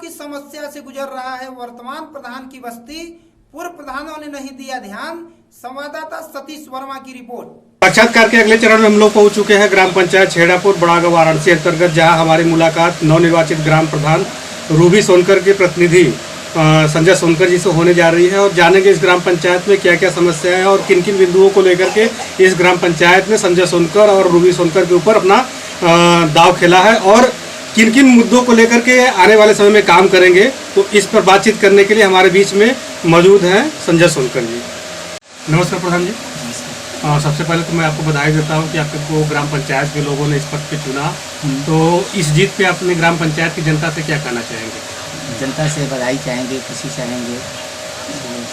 की समस्या से गुजर रहा है वर्तमान प्रधान की बस्ती। पूर्व प्रधानों ने नहीं दिया ध्यान। संवाददाता सतीश वर्मा की रिपोर्ट। साक्षात्कार के अगले चरण में हम लोग पहुंच चुके हैं ग्राम पंचायत छेड़ापुर बड़ागांव वाराणसी अंतर्गत, जहां हमारी मुलाकात नवनिर्वाचित ग्राम प्रधान रूबी सोनकर के प्रतिनिधि संजय सोनकर जी से होने जा रही है और जानेंगे इस ग्राम पंचायत में क्या क्या समस्याएं हैं और किन किन बिंदुओं को लेकर के इस ग्राम पंचायत में संजय सोनकर और रूबी सोनकर के ऊपर अपना दाव खेला है और किन किन मुद्दों को लेकर के आने वाले समय में काम करेंगे। तो इस पर बातचीत करने के लिए हमारे बीच में मौजूद हैं संजय सोनकर जी। नमस्कार प्रधान जी। सबसे पहले तो मैं आपको बधाई देता हूं कि आपको ग्राम पंचायत के लोगों ने इस पद पे चुना। तो इस जीत पे अपने ग्राम पंचायत की जनता से क्या कहना चाहेंगे? जनता से बधाई चाहेंगे, खुशी चाहेंगे।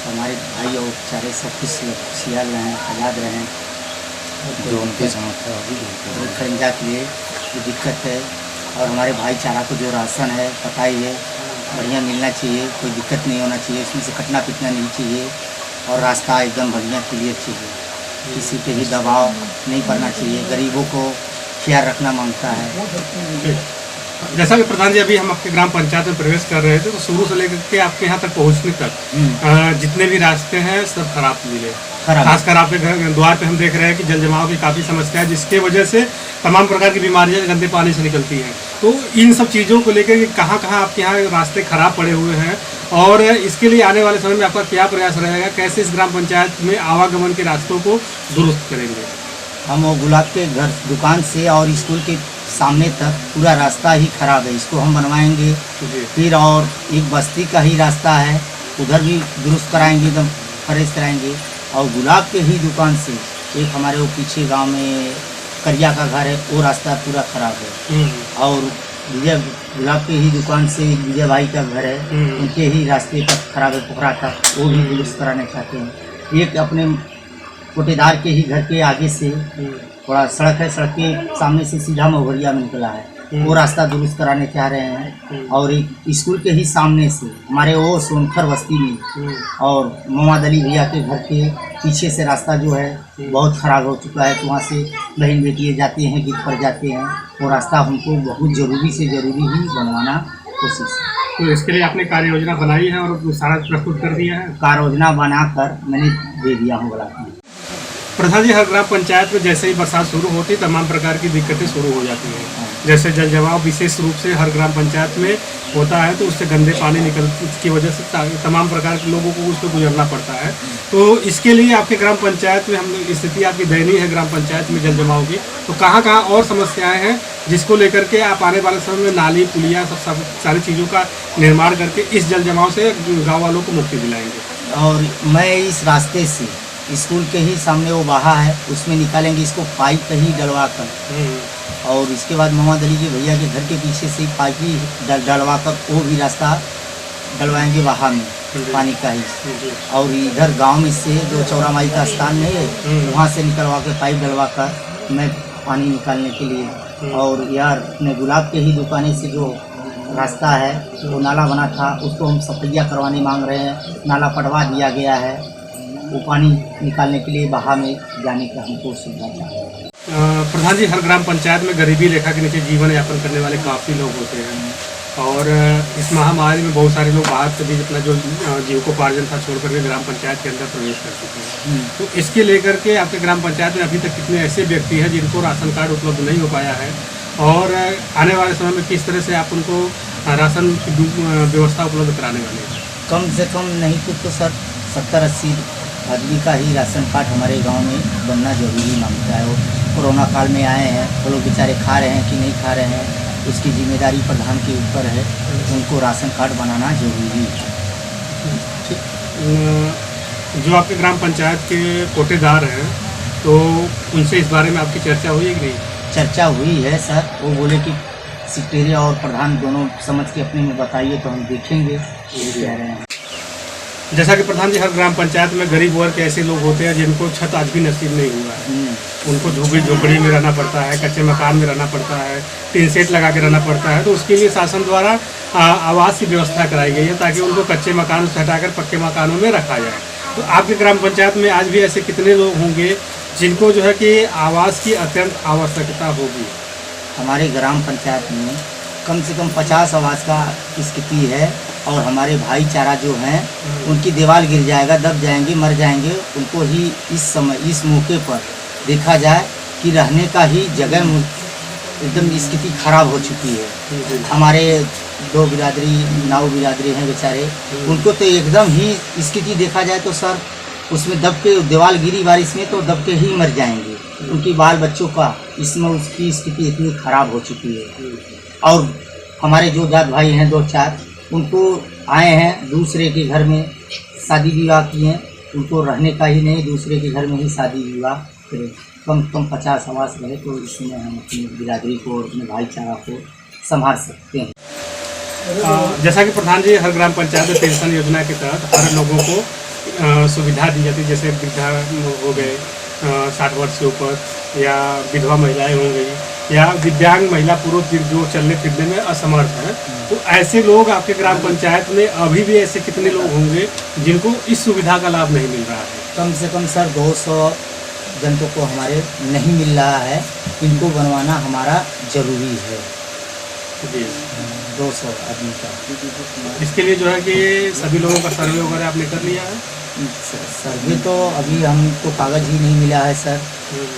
हमारे भाई और सारे सब खुशहाल रहें, आज़ाद रहें। जो उनके समस्या खरिंदा के लिए जो दिक्कत है और हमारे भाईचारा को जो राशन है पता ही है, बढ़िया मिलना चाहिए, कोई दिक्कत नहीं होना चाहिए, इसमें से कटना पिटना नहीं चाहिए और रास्ता एकदम बढ़िया क्लियर चाहिए। किसी पे भी दबाव नहीं पड़ना चाहिए, गरीबों को ख्याल रखना मांगता है। जैसा कि प्रधान जी अभी हम आपके ग्राम पंचायत में प्रवेश कर रहे थे तो शुरू से लेकर के आपके यहाँ तक पहुँचने तक जितने भी रास्ते हैं सब खराब मिले। खासकर आपके घर द्वार पे हम देख रहे हैं कि जल जमाव की काफ़ी समस्या है, जिसके वजह से तमाम प्रकार की बीमारियां गंदे पानी से निकलती हैं। तो इन सब चीज़ों को लेकर कहाँ कहाँ आपके यहाँ रास्ते खराब पड़े हुए हैं और इसके लिए आने वाले समय में आपका क्या प्रयास रहेगा? कैसे इस ग्राम पंचायत में आवागमन के रास्तों को दुरुस्त करेंगे? हम वो गुलाब के घर दुकान से और स्कूल के सामने तक पूरा रास्ता ही खराब है, इसको हम बनवाएंगे। फिर और एक बस्ती का ही रास्ता है, उधर भी दुरुस्त कराएंगे, एकदम फ्रेश कराएंगे। और गुलाब के ही दुकान से एक हमारे वो पीछे गांव में करिया का घर है, वो रास्ता पूरा खराब है। और विजय गुलाब के ही दुकान से विजय भाई का घर है, उनके ही रास्ते तक खराब है, पोखरा तक, वो भी दुरुस्त कराने चाहते हैं। एक अपने कोटेदार के ही घर के आगे से थोड़ा सड़क है, सड़क के सामने से सीधा मोहरिया में निकला है, वो रास्ता दुरुस्त कराने चाह रहे हैं। और एक स्कूल के ही सामने से हमारे वो सोनखर बस्ती में और मोहम्मद अली भैया के घर के पीछे से रास्ता जो है बहुत ख़राब हो चुका है, तो वहाँ से बहन बेटियाँ जाते हैं, गिर पड़ जाते हैं। वो रास्ता हमको बहुत ज़रूरी से ज़रूरी ही बनवाना कोशिश है। तो इसके लिए आपने कार्य योजना बनाई है और सारा प्रस्तुत कर दिया है? कार्य योजना बनाकर मैंने दे दिया हूँ ब्लॉक में। प्रधान जी, हर ग्राम पंचायत में जैसे ही बरसात शुरू होती है तमाम प्रकार की दिक्कतें शुरू हो जाती हैं। जैसे जल जमाव विशेष रूप से हर ग्राम पंचायत में होता है, तो उससे गंदे पानी निकलने की वजह से तमाम प्रकार के लोगों को उस पर गुजरना पड़ता है। तो इसके लिए आपके ग्राम पंचायत में हम स्थिति आपकी दयनीय है ग्राम पंचायत में जल जमाव की। तो कहाँ कहाँ और समस्याएँ हैं जिसको लेकर के आप आने वाले समय में नाली पुलिया सब सारी चीज़ों का निर्माण करके इस जल जमाव से गाँव वालों को मुक्ति दिलाएंगे? और मैं इस रास्ते से स्कूल के ही सामने वो बहा है, उसमें निकालेंगे इसको पाइप ही डलवा कर। और इसके बाद मोहम्मद अली जी भैया के घर के पीछे से पाइप ही डलवा कर वो भी रास्ता डलवाएंगे बहा में पानी का ही। और इधर गांव में से जो चौरा माई का स्थान नहीं है, वहाँ से निकलवा के पाइप डलवा कर मैं पानी निकालने के लिए। और यार अपने गुलाब के ही दुकाने से जो रास्ता है वो नाला बना था, उसको हम सफैया करवाने मांग रहे हैं, नाला पटवा दिया गया है, वो पानी निकालने के लिए बहा में जाने का हमको सुविधा चाहिए। प्रधान जी, हर ग्राम पंचायत में गरीबी रेखा के नीचे जीवन यापन करने वाले काफ़ी लोग होते हैं और इस महामारी में बहुत सारे लोग बाहर से भी अपना जो जीविकोपार्जन था छोड़ करके ग्राम पंचायत के अंदर प्रवेश कर चुके हैं। तो इसके लेकर के आपके ग्राम पंचायत में अभी तक कितने ऐसे व्यक्ति हैं जिनको राशन कार्ड उपलब्ध नहीं हो पाया है और आने वाले समय में किस तरह से आप उनको राशन की व्यवस्था उपलब्ध कराने वाले हैं? कम से कम नहीं तो सर 70-80 आदमी का ही राशन कार्ड हमारे गांव में बनना जरूरी मांगता है। वो कोरोना काल में आए हैं, वो लोग बेचारे खा रहे हैं कि नहीं खा रहे हैं, उसकी जिम्मेदारी प्रधान के ऊपर है, उनको राशन कार्ड बनाना जरूरी है। जो आपके ग्राम पंचायत के कोटेदार हैं तो उनसे इस बारे में आपकी चर्चा हुई है कि नहीं? चर्चा हुई है सर, वो बोले कि सेक्रेटरी और प्रधान दोनों समझ के अपने में बताइए तो हम देखेंगे, ये कह रहे हैं। जैसा कि प्रधान जी, हर ग्राम पंचायत में गरीब वर्ग के ऐसे लोग होते हैं जिनको छत आज भी नसीब नहीं हुआ है। उनको झुग्गी झोपड़ी में रहना पड़ता है, कच्चे मकान में रहना पड़ता है, टीन सेट लगा के रहना पड़ता है। तो उसके लिए शासन द्वारा आवास की व्यवस्था कराई गई है ताकि उनको कच्चे मकानों से हटाकर पक्के मकानों में रखा जाए। तो आपके ग्राम पंचायत में आज भी ऐसे कितने लोग होंगे जिनको जो है कि आवास की अत्यंत आवश्यकता होगी? हमारे ग्राम पंचायत में कम से कम 50 आवास का स्थिति है और हमारे भाईचारा जो हैं उनकी दीवार गिर जाएगा, दब जाएंगे, मर जाएंगे। उनको ही इस समय इस मौके पर देखा जाए कि रहने का ही जगह एकदम स्थिति खराब हो चुकी है। हमारे 2 बिरादरी 9 बिरादरी हैं बेचारे, उनको तो एकदम ही स्थिति देखा जाए तो सर उसमें दब के दीवार गिरी बारिश में तो दब के ही मर जाएंगे। उनकी बाल बच्चों का इसमें उसकी स्थिति इतनी खराब हो चुकी है। और हमारे जो जात भाई हैं 2-4 उनको आए हैं दूसरे के घर में शादी विवाह किए, उनको रहने का ही नहीं, दूसरे के घर में ही शादी विवाह करें। कम से कम 50 आवास रहे तो इसमें हम अपनी बिरादरी को और अपने भाईचारा को संभाल सकते हैं। जैसा कि प्रधान जी हर ग्राम पंचायत में पेंशन योजना के तहत हर लोगों को सुविधा दी जाती है, जैसे वृद्धा हो गए 60 वर्ष से ऊपर, या विधवा महिलाएं हो गई, या दिव्यांग महिला पुरुष जो चलने फिरने में असमर्थ हैं। तो ऐसे लोग आपके ग्राम पंचायत में अभी भी ऐसे कितने लोग होंगे जिनको इस सुविधा का लाभ नहीं मिल रहा है? कम से कम सर 200 जनता को हमारे नहीं मिल रहा है। इनको बनवाना हमारा जरूरी है जी। 200 आदमी का। इसके लिए जो है कि सभी लोगों का सर्वे वगैरह आपने कर लिया है? सर्वे तो अभी हमको कागज़ ही नहीं मिला है सर,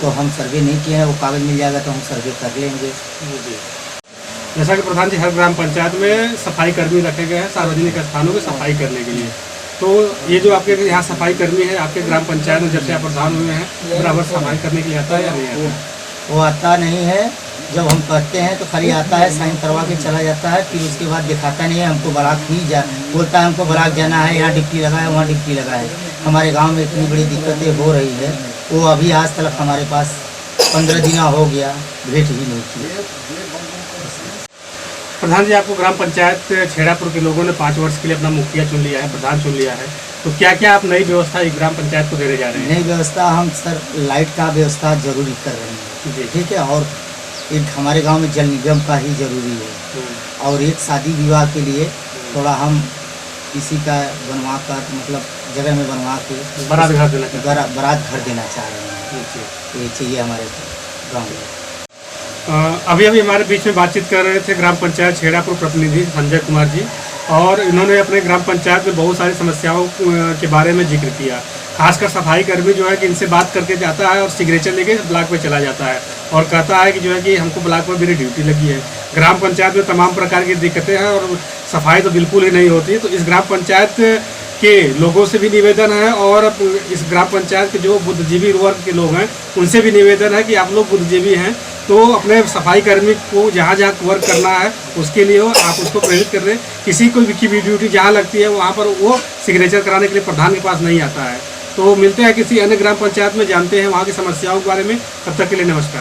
तो हम सर्वे नहीं किए हैं। वो कागज़ मिल जाएगा तो हम सर्वे कर लेंगे। जैसा कि प्रधान जी हर ग्राम पंचायत में सफाई कर्मी रखे गए हैं सार्वजनिक स्थानों की सफाई करने के लिए, तो ये जो आपके यहाँ सफाई कर्मी है आपके ग्राम पंचायत में जब से आप प्रधान हुए हैं बराबर सफाई करने के लिए आता है या नहीं आता? वो आता नहीं है। जब हम कहते हैं तो खाली आता है, साइन करवा के चला जाता है, फिर उसके बाद दिखाता नहीं है। हमको बरात ही बोलता है हमको बरात जाना है, यहाँ डिप्टी लगा है, वहाँ डिप्टी लगा है। हमारे गांव में इतनी बड़ी दिक्कतें हो रही है, वो अभी आज तक हमारे पास 15 दिन हो गया, भेंट ही नहीं की। प्रधान जी आपको ग्राम पंचायत छेड़ापुर के लोगों ने 5 वर्ष के लिए अपना मुखिया चुन लिया है, प्रधान चुन लिया है, तो क्या क्या आप नई व्यवस्था इस ग्राम पंचायत को देने जा रहे हैं? नई व्यवस्था हम सर लाइट का व्यवस्था जरूरी कर रहे हैं जी। ठीक है, और एक हमारे गांव में जल निगम का ही जरूरी है, और एक शादी विवाह के लिए थोड़ा हम किसी का बनवा कर मतलब जगह में बनवा के बारात घर देना चाहते हैं। बारात घर देना चाह रहे हैं। ये चाहिए हमारे गाँव में। अभी हमारे बीच में बातचीत कर रहे थे ग्राम पंचायत छेड़ापुर प्रतिनिधि संजय कुमार जी, और इन्होंने अपने ग्राम पंचायत में बहुत सारी समस्याओं के बारे में जिक्र किया। खासकर सफाई कर्मी जो है कि इनसे बात करके जाता है और सिग्नेचर लेके ब्लॉक पे चला जाता है और कहता है कि जो है कि हमको ब्लॉक पर मेरी ड्यूटी लगी है। ग्राम पंचायत में तमाम प्रकार की दिक्कतें हैं और सफाई तो बिल्कुल ही नहीं होती। तो इस ग्राम पंचायत के लोगों से भी निवेदन है और इस ग्राम पंचायत के जो बुद्धिजीवी वर्ग के लोग हैं उनसे भी निवेदन है कि आप लोग बुद्धिजीवी हैं तो अपने सफाई कर्मी को जहाँ जहाँ वर्क करना है उसके लिए आप उसको प्रेरित कर रहे हैं। किसी को की भी ड्यूटी जहाँ लगती है वहाँ पर वो सिग्नेचर कराने के लिए प्रधान के पास नहीं आता है। तो मिलते हैं किसी अन्य ग्राम पंचायत में, जानते हैं वहाँ की समस्याओं के बारे में। तब तक के लिए नमस्कार।